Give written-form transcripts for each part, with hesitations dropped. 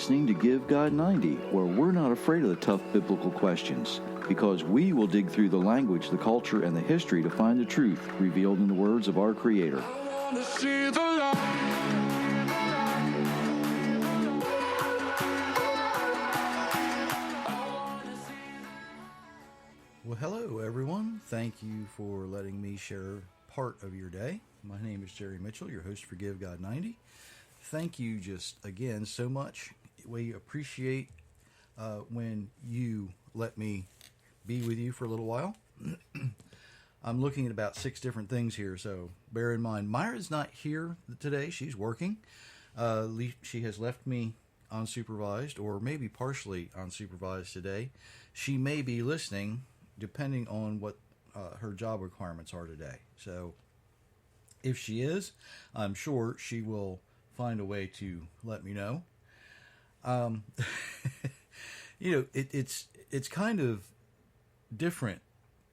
listening to Give God 90, where we're not afraid of the tough biblical questions, because we will dig through the language, the culture, and the history to find the truth revealed in the words of our Creator. I wanna see the light. Well, hello, everyone. Thank you for letting me share part of your day. My name is Jerry Mitchell, your host for Give God 90. Thank you just again so much. We appreciate when you let me be with you for a little while. I'm looking at about 6 different things here, so bear in mind. Myra's not here today. She's working. She has left me unsupervised, or maybe partially unsupervised today. She may be listening, depending on what her job requirements are today. So if she is, I'm sure she will find a way to let me know. It's kind of different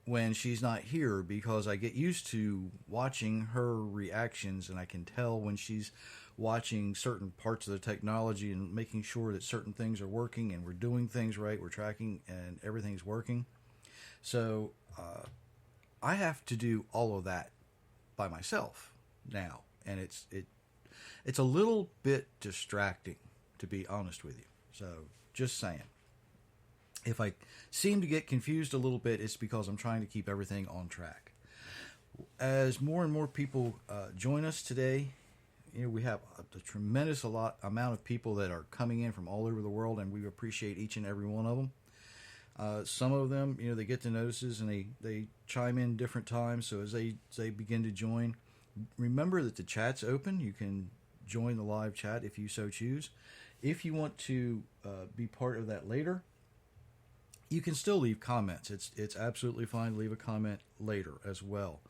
when she's not here, because I get used to watching her reactions, and I can tell when she's watching certain parts of the technology and making sure that certain things are working and we're doing things right, we're tracking and everything's working. So I have to do all of that by myself now, and it's a little bit distracting, to be honest with you. So just saying. If I seem to get confused a little bit, it's because I'm trying to keep everything on track. As more and more people join us today, we have a tremendous amount of people that are coming in from all over the world, and we appreciate each and every one of them. Some of them, they get the notices and they chime in different times. So as they begin to join, remember that the chat's open. You can join the live chat if you so choose. If you want to be part of that later, you can still leave comments. It's absolutely fine to leave a comment later as well.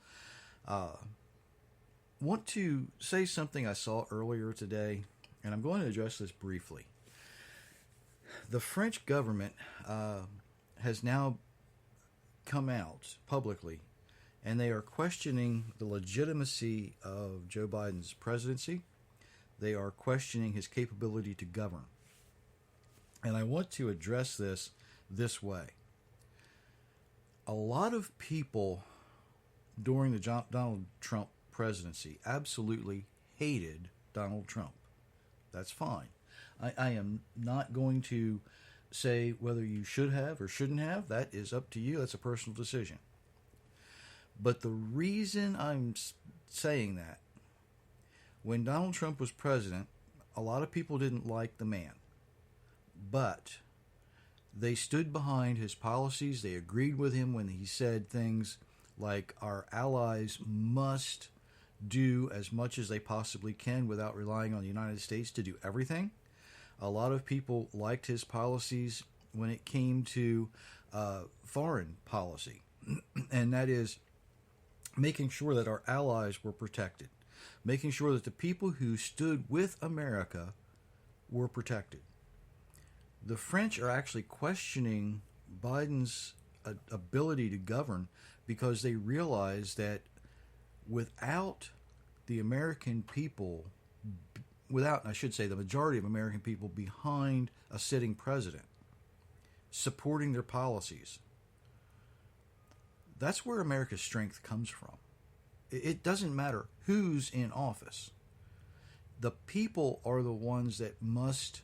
Want to say something I saw earlier today, and I'm going to address this briefly. The French government has now come out publicly, and they are questioning the legitimacy of Joe Biden's presidency. They are questioning his capability to govern. And I want to address this way. A lot of people during the Donald Trump presidency absolutely hated Donald Trump. That's fine. I am not going to say whether you should have or shouldn't have. That is up to you. That's a personal decision. But the reason I'm saying that, when Donald Trump was president, a lot of people didn't like the man. But they stood behind his policies. They agreed with him when he said things like our allies must do as much as they possibly can without relying on the United States to do everything. A lot of people liked his policies when it came to foreign policy, and that is making sure that our allies were protected, making sure that the people who stood with America were protected. The French are actually questioning Biden's ability to govern, because they realize that without the American people, I should say the majority of American people behind a sitting president, supporting their policies, that's where America's strength comes from. It doesn't matter who's in office. The people are the ones that must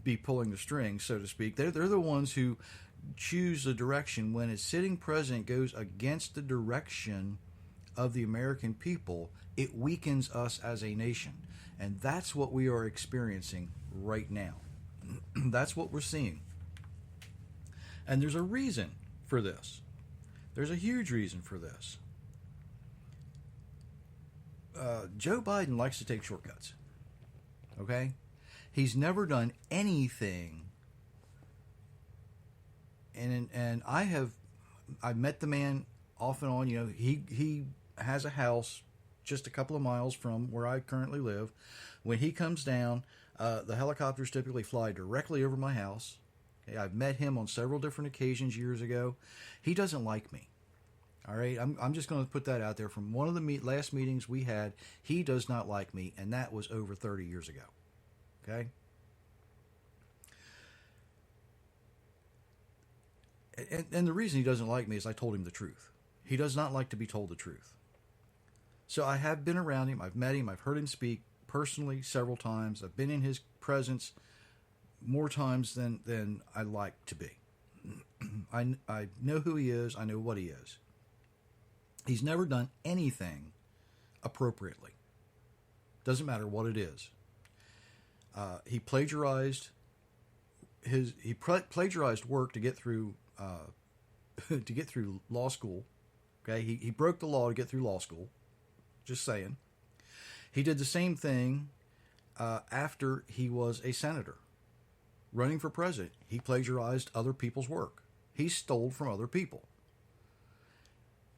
be pulling the strings, so to speak. They're the ones who choose the direction. When a sitting president goes against the direction of the American people, it weakens us as a nation. And that's what we are experiencing right now. That's what we're seeing. And there's a reason for this. There's a huge reason for this. Joe Biden likes to take shortcuts. Okay? He's never done anything. And I've met the man off and on. He has a house just a couple of miles from where I currently live. When he comes down, the helicopters typically fly directly over my house. Okay, I've met him on several different occasions years ago. He doesn't like me. All right, I'm just going to put that out there. From one of the last meetings we had, he does not like me, and that was over 30 years ago. Okay? And the reason he doesn't like me is I told him the truth. He does not like to be told the truth. So I have been around him. I've met him. I've heard him speak personally several times. I've been in his presence more times than I like to be. I know who he is. I know what he is. He's never done anything appropriately. Doesn't matter what it is. He plagiarized plagiarized work to get through to get through law school. Okay, he broke the law to get through law school. Just saying. He did the same thing after he was a senator. Running for president, he plagiarized other people's work. He stole from other people.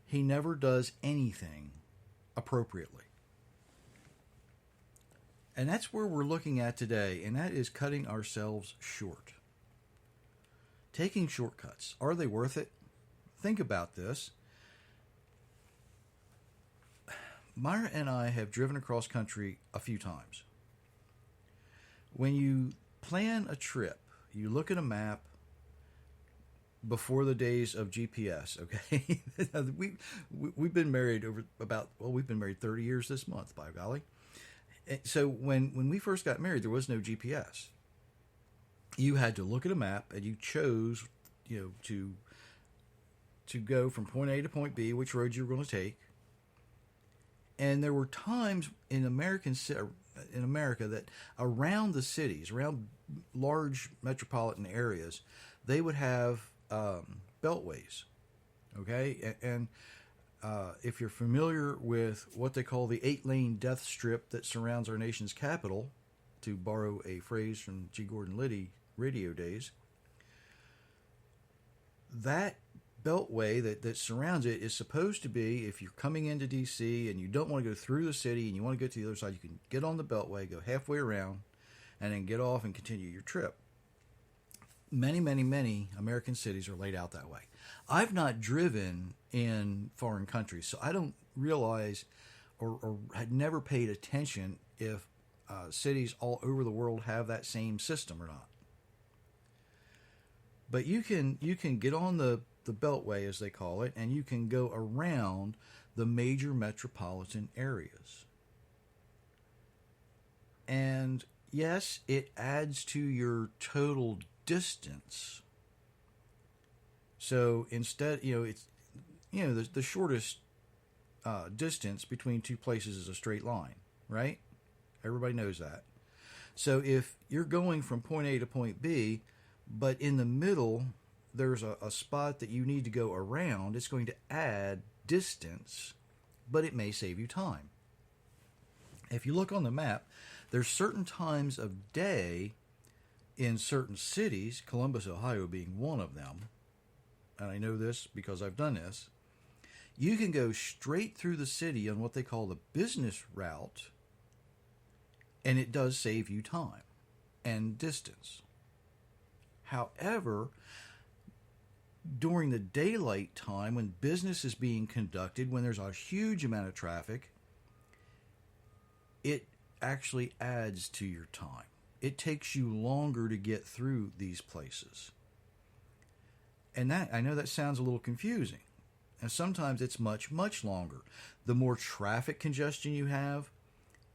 He never does anything appropriately. And that's where we're looking at today, and that is cutting ourselves short. Taking shortcuts. Are they worth it? Think about this. Myra and I have driven across country a few times. When you plan a trip, you look at a map before the days of GPS, okay? We've been married we've been married 30 years this month, by golly. So when we first got married, there was no GPS. You had to look at a map, and you chose, to go from point A to point B, which road you were going to take. And there were times in America that around the cities, around large metropolitan areas, they would have beltways. Okay, and if you're familiar with what they call the 8-lane death strip that surrounds our nation's capital, to borrow a phrase from G. Gordon Liddy radio days, that beltway that surrounds it is supposed to be, if you're coming into D.C. and you don't want to go through the city and you want to go to the other side, you can get on the beltway, go halfway around, and then get off and continue your trip. Many, many, many American cities are laid out that way. I've not driven in foreign countries, so I don't realize or had never paid attention if cities all over the world have that same system or not. But you can get on the beltway, as they call it, and you can go around the major metropolitan areas. And yes, it adds to your total distance. So instead, it's the shortest distance between two places is a straight line, right? Everybody knows that. So if you're going from point A to point B, but in the middle there's a spot that you need to go around, it's going to add distance, but it may save you time. If you look on the map, there's certain times of day in certain cities, Columbus, Ohio being one of them, and I know this because I've done this, you can go straight through the city on what they call the business route, and it does save you time and distance. However, during the daylight time, when business is being conducted, when there's a huge amount of traffic, it actually adds to your time. It takes you longer to get through these places. And that, I know that sounds a little confusing. And sometimes it's much, much longer. The more traffic congestion you have,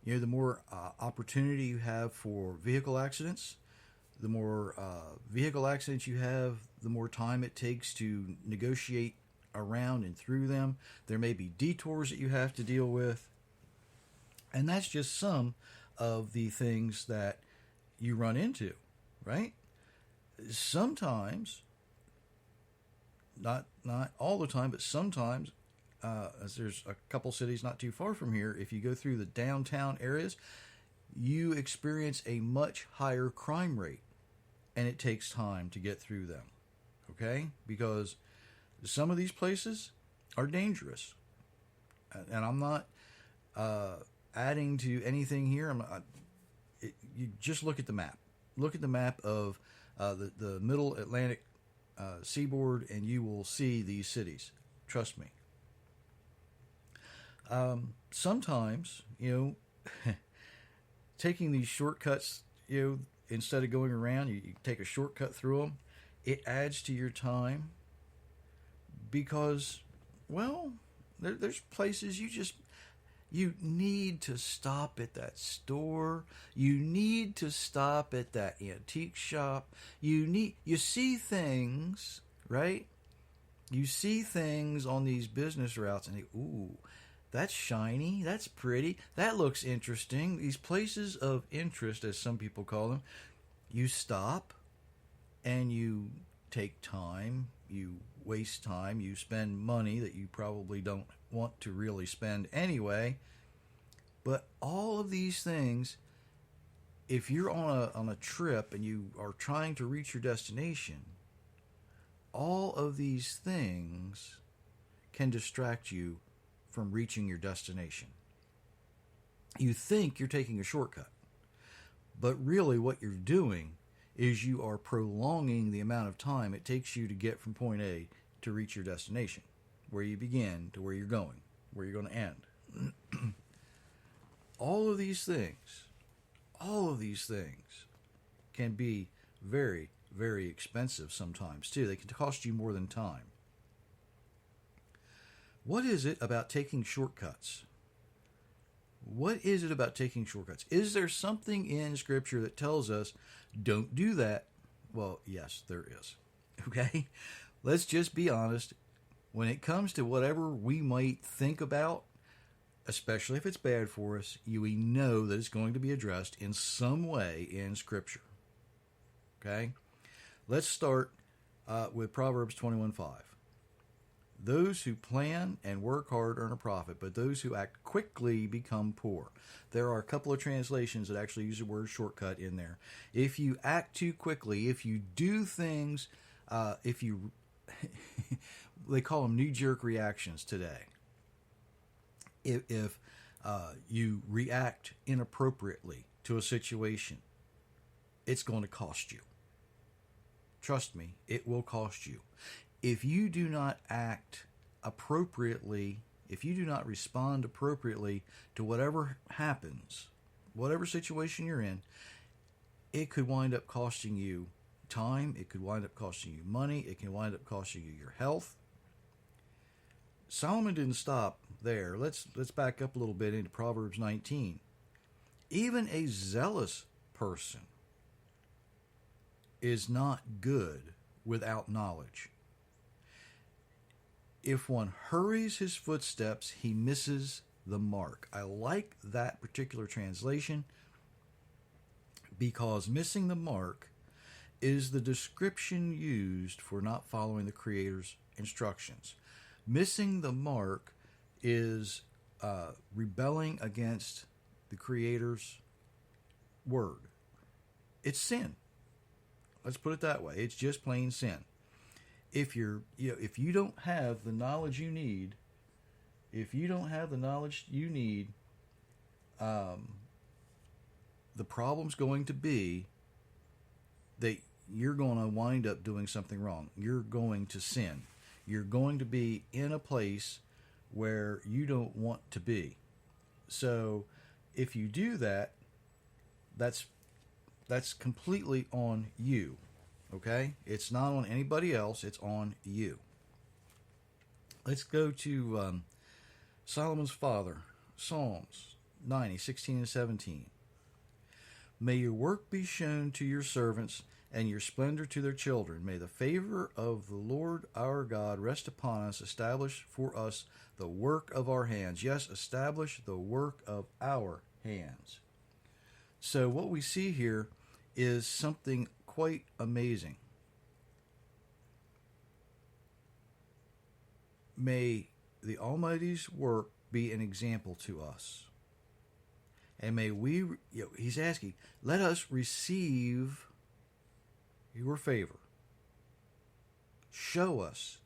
the more opportunity you have for vehicle accidents. The more vehicle accidents you have, the more time it takes to negotiate around and through them. There may be detours that you have to deal with. And that's just some of the things that you run into, right? Sometimes, not all the time, but sometimes, as there's a couple cities not too far from here, if you go through the downtown areas, you experience a much higher crime rate. And it takes time to get through them, okay? Because some of these places are dangerous. And I'm not adding to anything here. You just look at the map. Look at the map of the middle Atlantic seaboard, and you will see these cities. Trust me. Sometimes, taking these shortcuts, instead of going around, you take a shortcut through them. It adds to your time, because, well, there's places you need to stop at that store. You need to stop at that antique shop. You see things, right? You see things on these business routes and ooh, that's shiny, that's pretty, that looks interesting. These places of interest, as some people call them, you stop and you take time, you waste time, you spend money that you probably don't want to really spend anyway. But all of these things, if you're on a trip and you are trying to reach your destination, all of these things can distract you from reaching your destination. You think you're taking a shortcut, but really what you're doing is you are prolonging the amount of time it takes you to get from point A to reach your destination, where you begin to where you're going, where you're going to end. All of these things can be very, very expensive sometimes too. They can cost you more than time. What is it about taking shortcuts? What is it about taking shortcuts? Is there something in Scripture that tells us don't do that? Well, yes, there is. Okay? Let's just be honest. When it comes to whatever we might think about, especially if it's bad for us, we know that it's going to be addressed in some way in Scripture. Okay? Let's start with Proverbs 21:5. Those who plan and work hard earn a profit, but those who act quickly become poor. There are a couple of translations that actually use the word shortcut in there. If you act too quickly, if you do things, they call them knee-jerk reactions today. If you react inappropriately to a situation, it's going to cost you. Trust me, it will cost you. If you do not act appropriately, if you do not respond appropriately to whatever happens, whatever situation you're in, it could wind up costing you time, it could wind up costing you money, it can wind up costing you your health. Solomon didn't stop there. Let's back up a little bit into Proverbs 19. Even a zealous person is not good without knowledge. If one hurries his footsteps, he misses the mark. I like that particular translation because missing the mark is the description used for not following the Creator's instructions. Missing the mark is rebelling against the Creator's word. It's sin. Let's put it that way. It's just plain sin. If you don't have the knowledge you need, the problem's going to be that you're going to wind up doing something wrong. You're going to sin. You're going to be in a place where you don't want to be. So if you do that, that's completely on you. Okay? It's not on anybody else. It's on you. Let's go to Solomon's father, Psalms 90:16 and 17. May your work be shown to your servants and your splendor to their children. May the favor of the Lord our God rest upon us. Establish for us the work of our hands. Yes, establish the work of our hands. So what we see here is something quite amazing. May the Almighty's work be an example to us. And may we, he's asking, let us receive your favor. Show us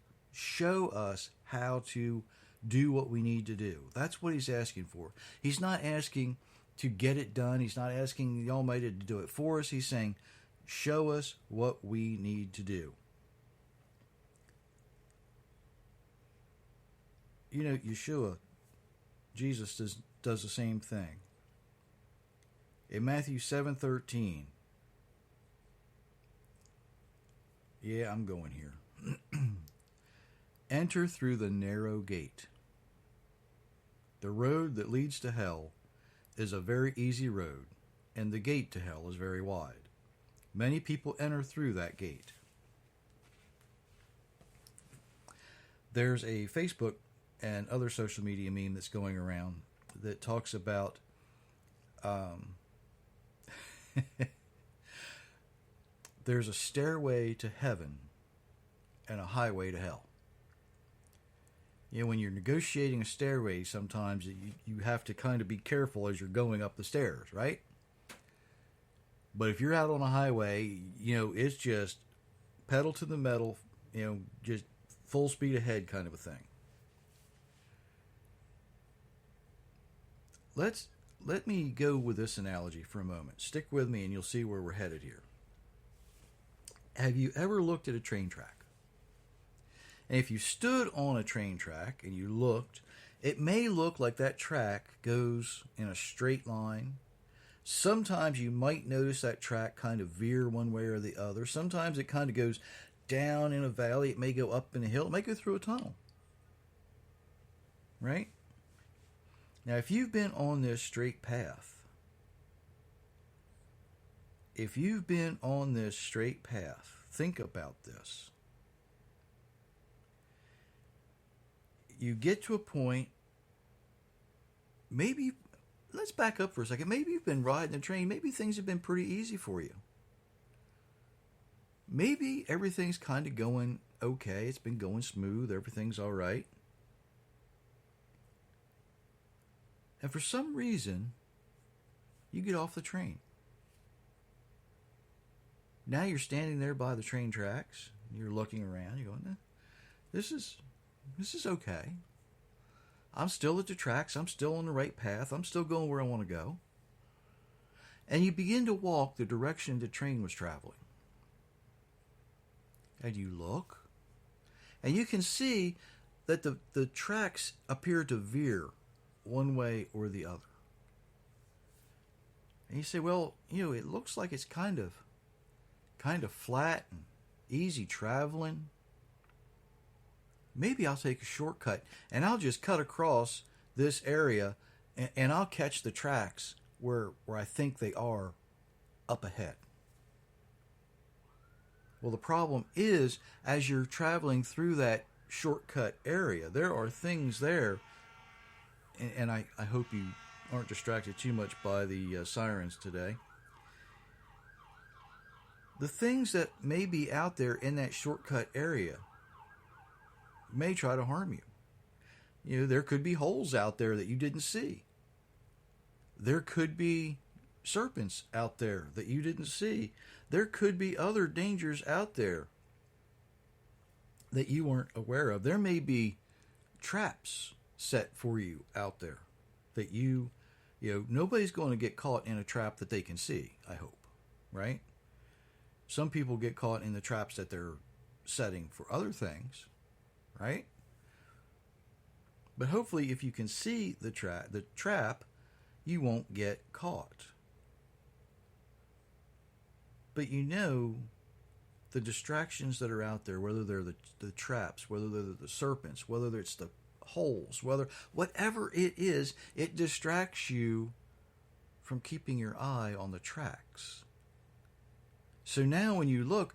how to do what we need to do. That's what he's asking for. He's not asking to get it done. He's not asking the Almighty to do it for us. He's saying, show us what we need to do. You know, Yeshua, Jesus does the same thing. In Matthew 7:13, yeah, I'm going here. Enter through the narrow gate. The road that leads to hell is a very easy road, and the gate to hell is very wide. Many people enter through that gate. There's a Facebook and other social media meme that's going around that talks about there's a stairway to heaven and a highway to hell. You know, when you're negotiating a stairway, sometimes you have to kind of be careful as you're going up the stairs, right? But if you're out on a highway, you know, it's just pedal to the metal, you know, just full speed ahead kind of a thing. Let me go with this analogy for a moment. Stick with me and you'll see where we're headed here. Have you ever looked at a train track? And if you stood on a train track and you looked, it may look like that track goes in a straight line. Sometimes you might notice that track kind of veer one way or the other. Sometimes it kind of goes down in a valley. It may go up in a hill. It may go through a tunnel. Right? Now, if you've been on this straight path, think about this. You get to a point, maybe, let's back up for a second. Maybe you've been riding the train. Maybe things have been pretty easy for you. Maybe everything's kind of going okay. It's been going smooth. Everything's all right. And for some reason, you get off the train. Now you're standing there by the train tracks. You're looking around. You're going, this is okay. I'm still at the tracks. I'm still on the right path. I'm still going where I want to go. And you begin to walk the direction the train was traveling. And you look. And you can see that the tracks appear to veer one way or the other. And you say, well, you know, it looks like it's kind of flat and easy traveling. Maybe I'll take a shortcut and I'll just cut across this area and I'll catch the tracks where I think they are up ahead. Well, the problem is, as you're traveling through that shortcut area, there are things there, and I hope you aren't distracted too much by the sirens today. The things that may be out there in that shortcut area may try to harm you. You know, there could be holes out there that you didn't see. There could be serpents out there that you didn't see. There could be other dangers out there that you weren't aware of. There may be traps set for you out there that you know, nobody's going to get caught in a trap that they can see, I hope, right? Some people get caught in the traps that they're setting for other things, right? But hopefully if you can see the trap, you won't get caught. But you know, the distractions that are out there, whether they're the traps, whether they're the serpents, whether it's the holes, whatever it is, it distracts you from keeping your eye on the tracks. So now when you look,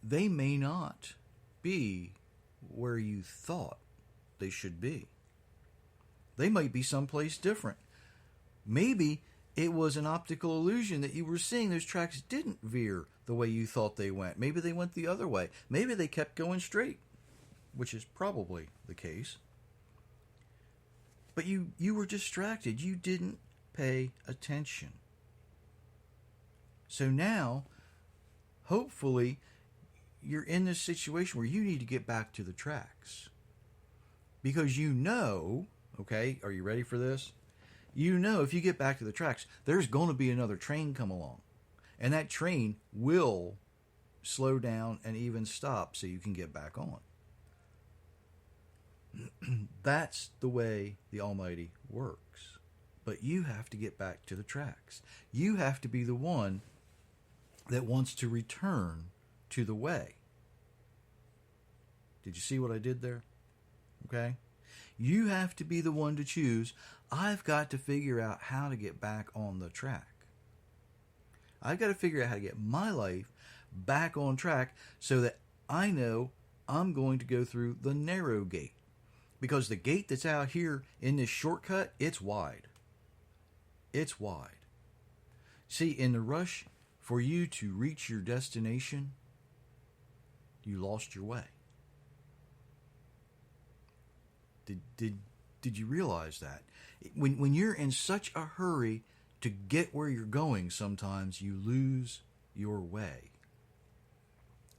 they may not be where you thought they should be. They might be someplace different. Maybe it was an optical illusion that you were seeing. Those tracks didn't veer the way you thought they went. Maybe they went the other way. Maybe they kept going straight, which is probably the case. But you were distracted. You didn't pay attention. So now, hopefully, you're in this situation where you need to get back to the tracks. Because you know, okay, are you ready for this? You know, if you get back to the tracks, there's going to be another train come along. And that train will slow down and even stop so you can get back on. That's the way the Almighty works. But you have to get back to the tracks. You have to be the one that wants to return to the way. Did you see what I did there? Okay? You have to be the one to choose. I've got to figure out how to get back on the track. I've got to figure out how to get my life back on track so that I know I'm going to go through the narrow gate. Because the gate that's out here in this shortcut, it's wide. It's wide. See, in the rush for you to reach your destination, you lost your way. Did you realize that? When you're in such a hurry to get where you're going, sometimes you lose your way.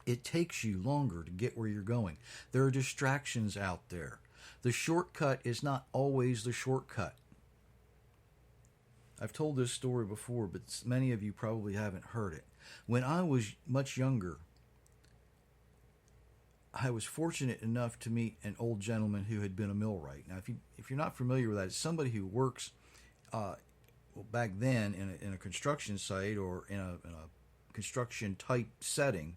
It takes you longer to get where you're going. There are distractions out there. The shortcut is not always the shortcut. I've told this story before, but many of you probably haven't heard it. When I was much younger, I was fortunate enough to meet an old gentleman who had been a millwright. Now, if you're not familiar with that, it's somebody who works back then in a construction site or in a construction type setting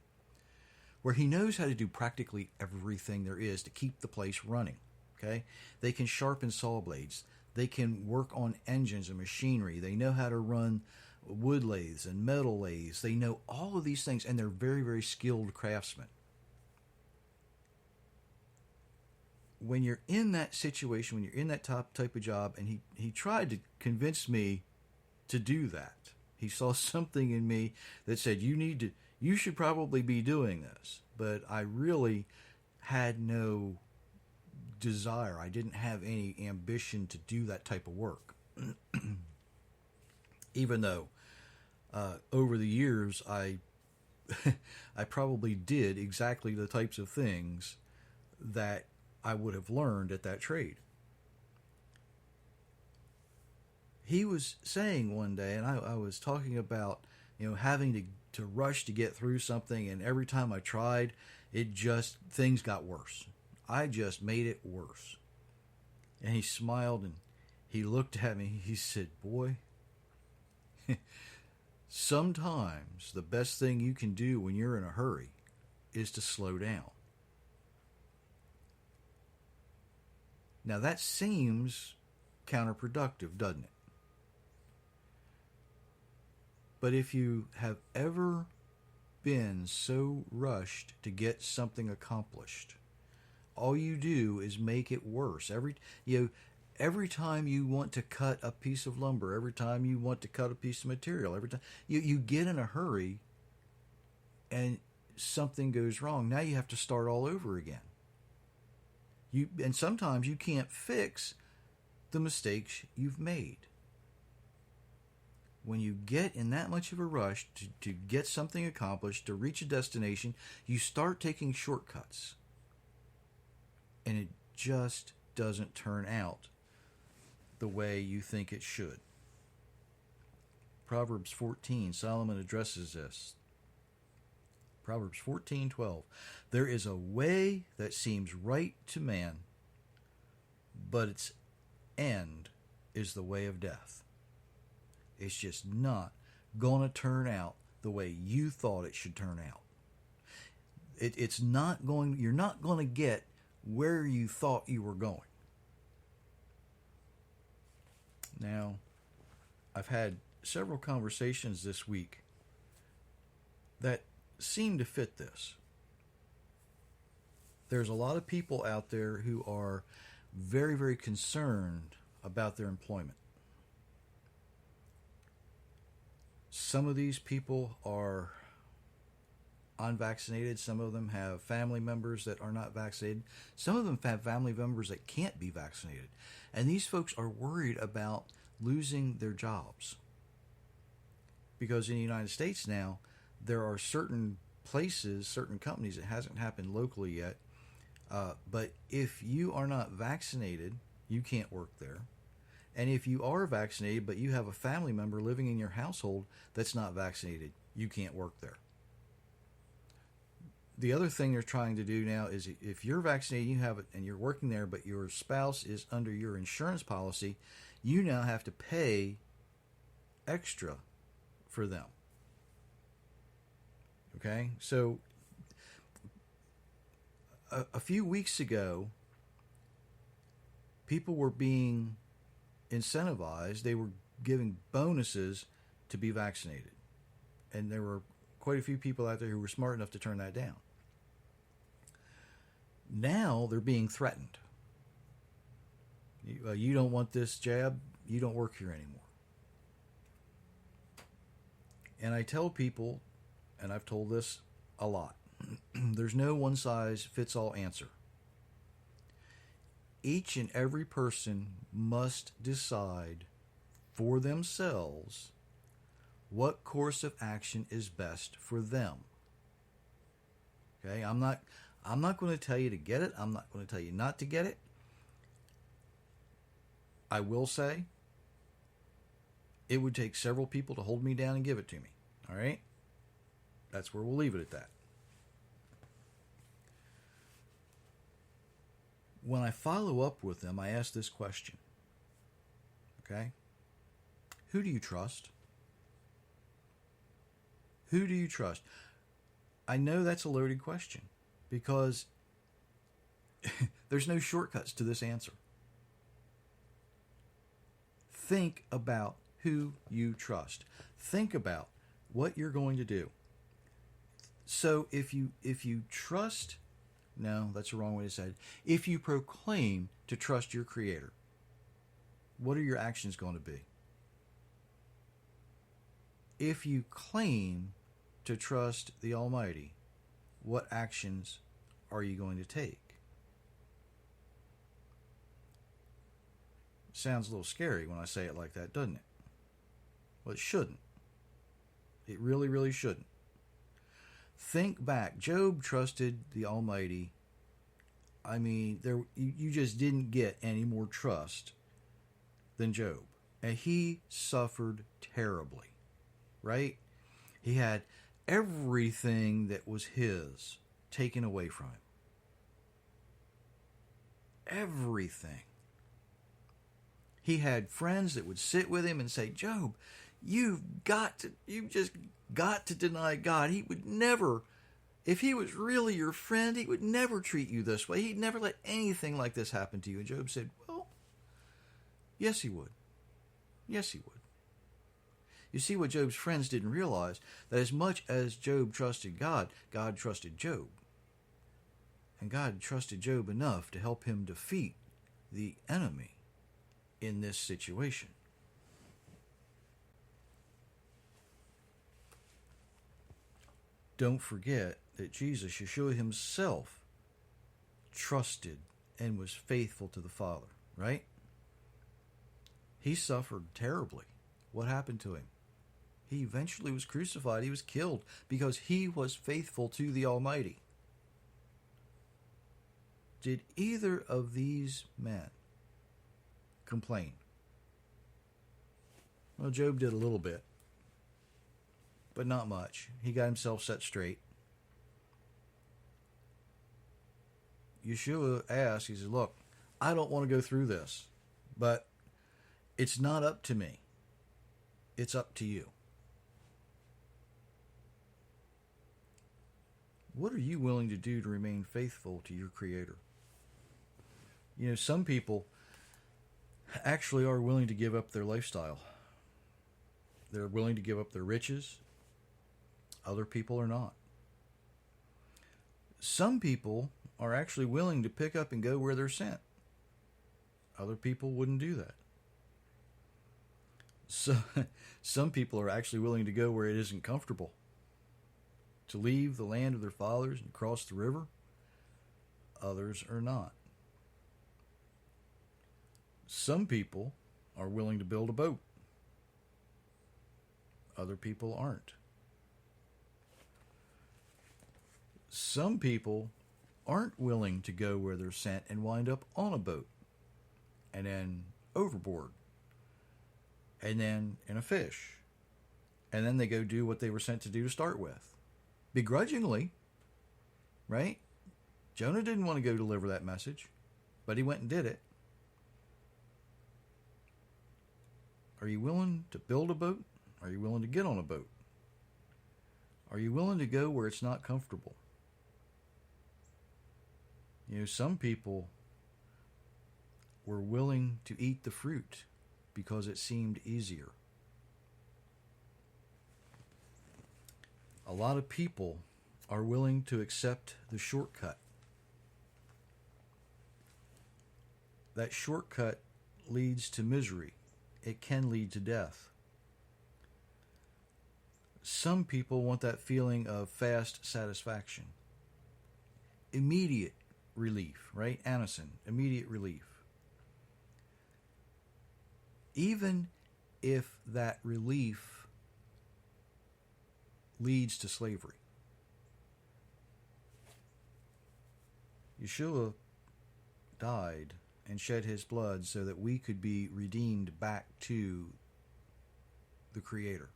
where he knows how to do practically everything there is to keep the place running. Okay, they can sharpen saw blades. They can work on engines and machinery. They know how to run wood lathes and metal lathes. They know all of these things, and they're very, very skilled craftsmen. When you're in that situation, when you're in that type of job, and he tried to convince me to do that. He saw something in me that said, you should probably be doing this. But I really had no desire. I didn't have any ambition to do that type of work. Even though over the years I probably did exactly the types of things that I would have learned at that trade. He was saying one day, and I was talking about, having to rush to get through something, and every time I tried, things got worse. I just made it worse. And he smiled and he looked at me. He said, "Boy, sometimes the best thing you can do when you're in a hurry is to slow down." Now that seems counterproductive, doesn't it? But if you have ever been so rushed to get something accomplished, all you do is make it worse. Every time you want to cut a piece of lumber, every time you want to cut a piece of material, every time you get in a hurry and something goes wrong. Now you have to start all over again. And sometimes you can't fix the mistakes you've made. When you get in that much of a rush to get something accomplished, to reach a destination, you start taking shortcuts. And it just doesn't turn out the way you think it should. Proverbs 14, Solomon addresses this. Proverbs 14:12. There is a way that seems right to man, but its end is the way of death. It's just not going to turn out the way you thought it should turn out. You're not going to get where you thought you were going. Now, I've had several conversations this week that seem to fit this. There's a lot of people out there who are very, very concerned about their employment. Some of these people are unvaccinated. Some of them have family members that are not vaccinated. Some of them have family members that can't be vaccinated. And these folks are worried about losing their jobs. Because in the United States now, there are certain places, certain companies, it hasn't happened locally yet, but if you are not vaccinated, you can't work there. And if you are vaccinated, but you have a family member living in your household that's not vaccinated, you can't work there. The other thing they're trying to do now is if you're vaccinated, you have it, and you're working there, but your spouse is under your insurance policy, you now have to pay extra for them. Okay? So a few weeks ago, people were being incentivized. They were giving bonuses to be vaccinated. And there were quite a few people out there who were smart enough to turn that down. Now they're being threatened. You don't want this jab, you don't work here anymore. And I tell people, and I've told this a lot, there's no one-size-fits-all answer. Each and every person must decide for themselves what course of action is best for them. Okay, I'm not going to tell you to get it. I'm not going to tell you not to get it. I will say it would take several people to hold me down and give it to me. All right? That's where we'll leave it at that. When I follow up with them, I ask this question. Okay? Who do you trust? Who do you trust? I know that's a loaded question because there's no shortcuts to this answer. Think about who you trust. Think about what you're going to do. So if you trust, no, that's the wrong way to say it. If you proclaim to trust your Creator, what are your actions going to be? If you claim to trust the Almighty, what actions are you going to take? Sounds a little scary when I say it like that, doesn't it? Well, it shouldn't. It really, really shouldn't. Think back. Job trusted the Almighty. I mean, you just didn't get any more trust than Job. And he suffered terribly, right? He had everything that was his taken away from him. Everything. He had friends that would sit with him and say, Job, you just got to deny God. He would never, if he was really your friend, he would never treat you this way. He'd never let anything like this happen to you. And Job said, well, yes, he would. Yes, he would. You see, what Job's friends didn't realize, that as much as Job trusted God, God trusted Job. And God trusted Job enough to help him defeat the enemy in this situation. Don't forget that Jesus, Yeshua himself, trusted and was faithful to the Father, right? He suffered terribly. What happened to him? He eventually was crucified. He was killed because he was faithful to the Almighty. Did either of these men complain? Well, Job did a little bit, but not much. He got himself set straight. Yeshua asked, he said, look, I don't want to go through this, but it's not up to me. It's up to you. What are you willing to do to remain faithful to your Creator? You know, some people actually are willing to give up their lifestyle. They're willing to give up their riches. Other people are not. Some people are actually willing to pick up and go where they're sent. Other people wouldn't do that. So, some people are actually willing to go where it isn't comfortable. To leave the land of their fathers and cross the river. Others are not. Some people are willing to build a boat. Other people aren't. Some people aren't willing to go where they're sent and wind up on a boat and then overboard and then in a fish. And then they go do what they were sent to do to start with. Begrudgingly, right? Jonah didn't want to go deliver that message, but he went and did it. Are you willing to build a boat? Are you willing to get on a boat? Are you willing to go where it's not comfortable? You know, some people were willing to eat the fruit because it seemed easier. A lot of people are willing to accept the shortcut. That shortcut leads to misery. It can lead to death. Some people want that feeling of fast satisfaction. Immediate relief, right? Anison, immediate relief. Even if that relief leads to slavery. Yeshua died and shed his blood so that we could be redeemed back to the Creator.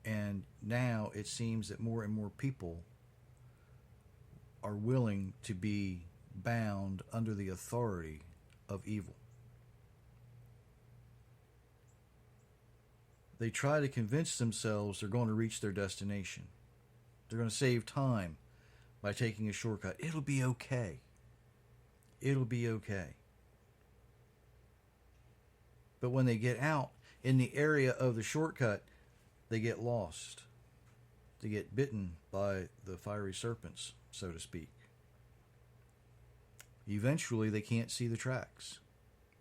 And now it seems that more and more people are willing to be bound under the authority of evil. They try to convince themselves they're going to reach their destination. They're going to save time by taking a shortcut. It'll be okay. It'll be okay. But when they get out in the area of the shortcut, they get lost. They get bitten by the fiery serpents, so to speak. Eventually, they can't see the tracks.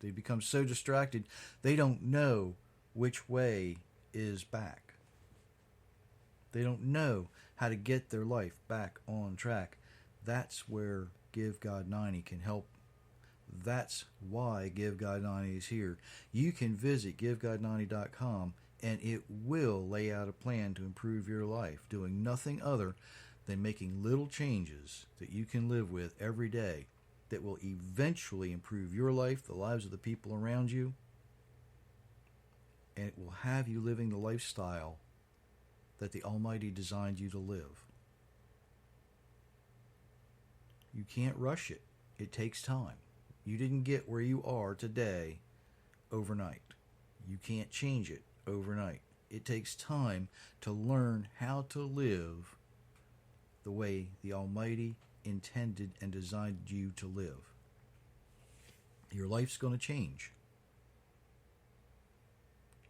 They become so distracted, they don't know which way is back. They don't know how to get their life back on track. That's where Give God 90 can help. That's why Give God 90 is here. You can visit givegod90.com and it will lay out a plan to improve your life, doing nothing other than making little changes that you can live with every day that will eventually improve your life, the lives of the people around you, and it will have you living the lifestyle that the Almighty designed you to live. You can't rush it. It takes time. You didn't get where you are today overnight. You can't change it overnight. It takes time to learn how to live the way the Almighty intended and designed you to live. Your life's going to change.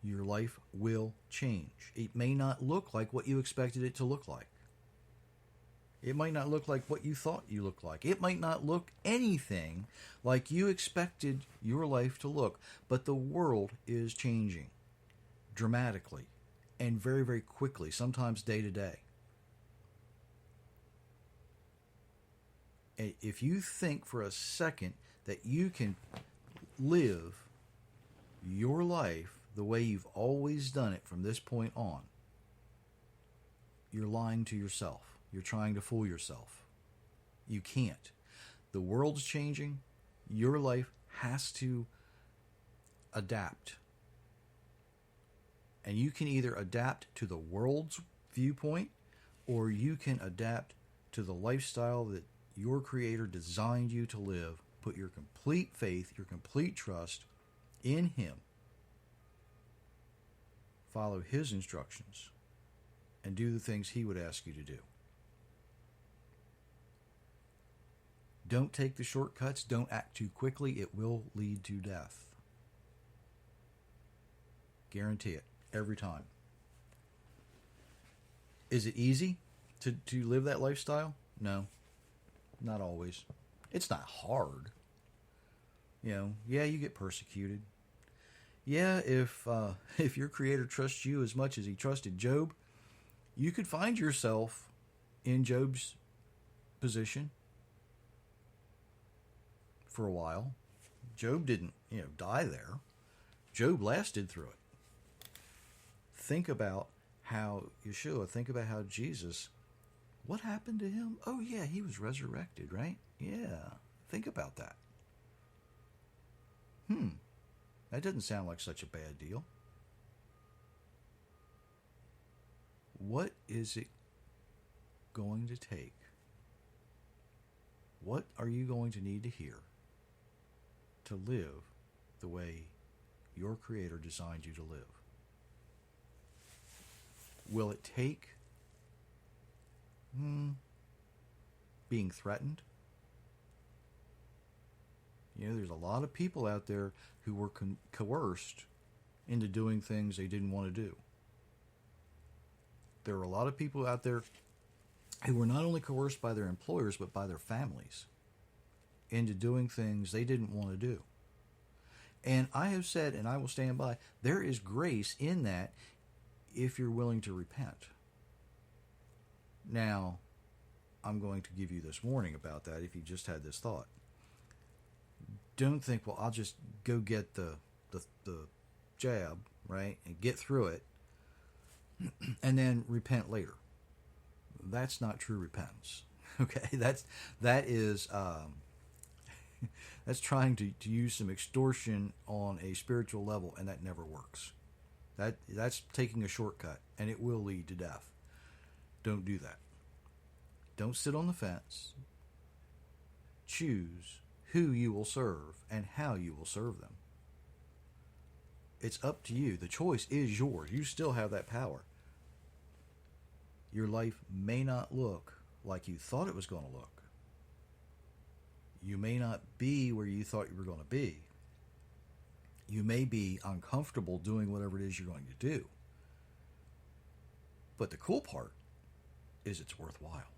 Your life will change. It may not look like what you expected it to look like. It might not look like what you thought you looked like. It might not look anything like you expected your life to look. But the world is changing dramatically and very, very quickly, sometimes day to day. If you think for a second that you can live your life the way you've always done it from this point on, you're lying to yourself. You're trying to fool yourself. You can't. The world's changing. Your life has to adapt. And you can either adapt to the world's viewpoint or you can adapt to the lifestyle that your Creator designed you to live. Put your complete faith, your complete trust in Him. Follow His instructions and do the things He would ask you to do. Don't take the shortcuts. Don't act too quickly. It will lead to death. Guarantee it. Every time. Is it easy to live that lifestyle? No. Not always. It's not hard. Yeah, you get persecuted. Yeah, if your Creator trusts you as much as He trusted Job, you could find yourself in Job's position for a while. Job didn't, die there. Job lasted through it. Think about how Jesus, what happened to him? Oh yeah, he was resurrected, right? Yeah, think about that. That doesn't sound like such a bad deal. What is it going to take? What are you going to need to hear to live the way your Creator designed you to live? Will it take being threatened. You know, there's a lot of people out there who were coerced into doing things they didn't want to do. There are a lot of people out there who were not only coerced by their employers, but by their families into doing things they didn't want to do. And I have said, and I will stand by, there is grace in that if you're willing to repent. Now, I'm going to give you this warning about that if you just had this thought. Don't think, well, I'll just go get the jab, right, and get through it, and then repent later. That's not true repentance. Okay, that is that's trying to use some extortion on a spiritual level, and that never works. That's taking a shortcut, and it will lead to death. Don't do that. Don't sit on the fence. Choose who you will serve and how you will serve them. It's up to you. The choice is yours. You still have that power. Your life may not look like you thought it was going to look. You may not be where you thought you were going to be. You may be uncomfortable doing whatever it is you're going to do. But the cool part is it's worthwhile.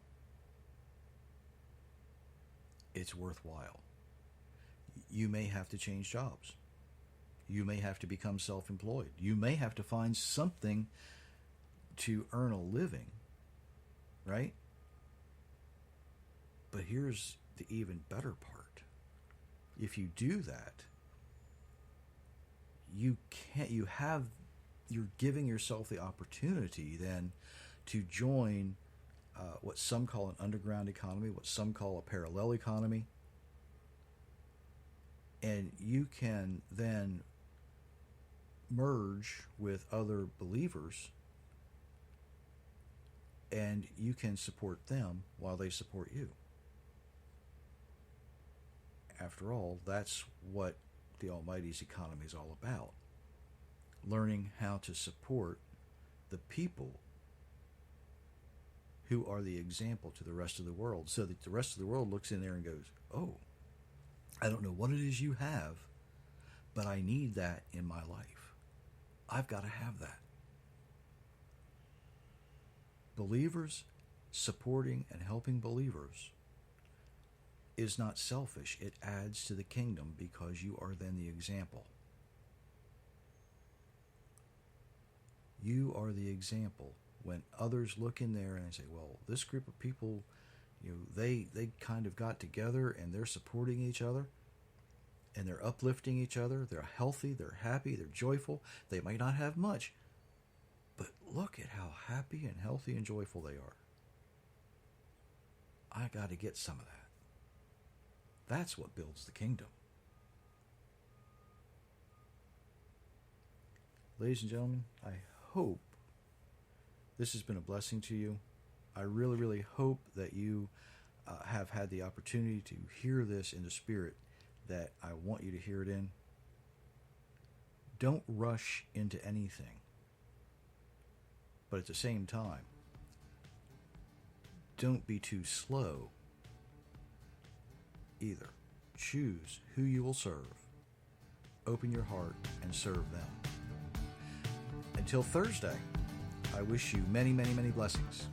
It's worthwhile. You may have to change jobs. You may have to become self-employed. You may have to find something to earn a living, right? But here's the even better part. If you do that, you're giving yourself the opportunity then to join what some call an underground economy, what some call a parallel economy. And you can then merge with other believers, and you can support them while they support you. After all, that's what the Almighty's economy is all about. Learning how to support the people who are the example to the rest of the world, so that the rest of the world looks in there and goes, oh, I don't know what it is you have, but I need that in my life. I've got to have that. Believers supporting and helping believers is not selfish. It adds to the kingdom because you are then the example. You are the example. When others look in there and they say, well, this group of people, you know, they kind of got together and they're supporting each other and they're uplifting each other. They're healthy, they're happy, they're joyful. They might not have much, but look at how happy and healthy and joyful they are. I got to get some of that. That's what builds the kingdom. Ladies and gentlemen, I hope this has been a blessing to you. I really, really hope that you have had the opportunity to hear this in the spirit that I want you to hear it in. Don't rush into anything. But at the same time, don't be too slow either. Choose who you will serve. Open your heart and serve them. Until Thursday, I wish you many, many, many blessings.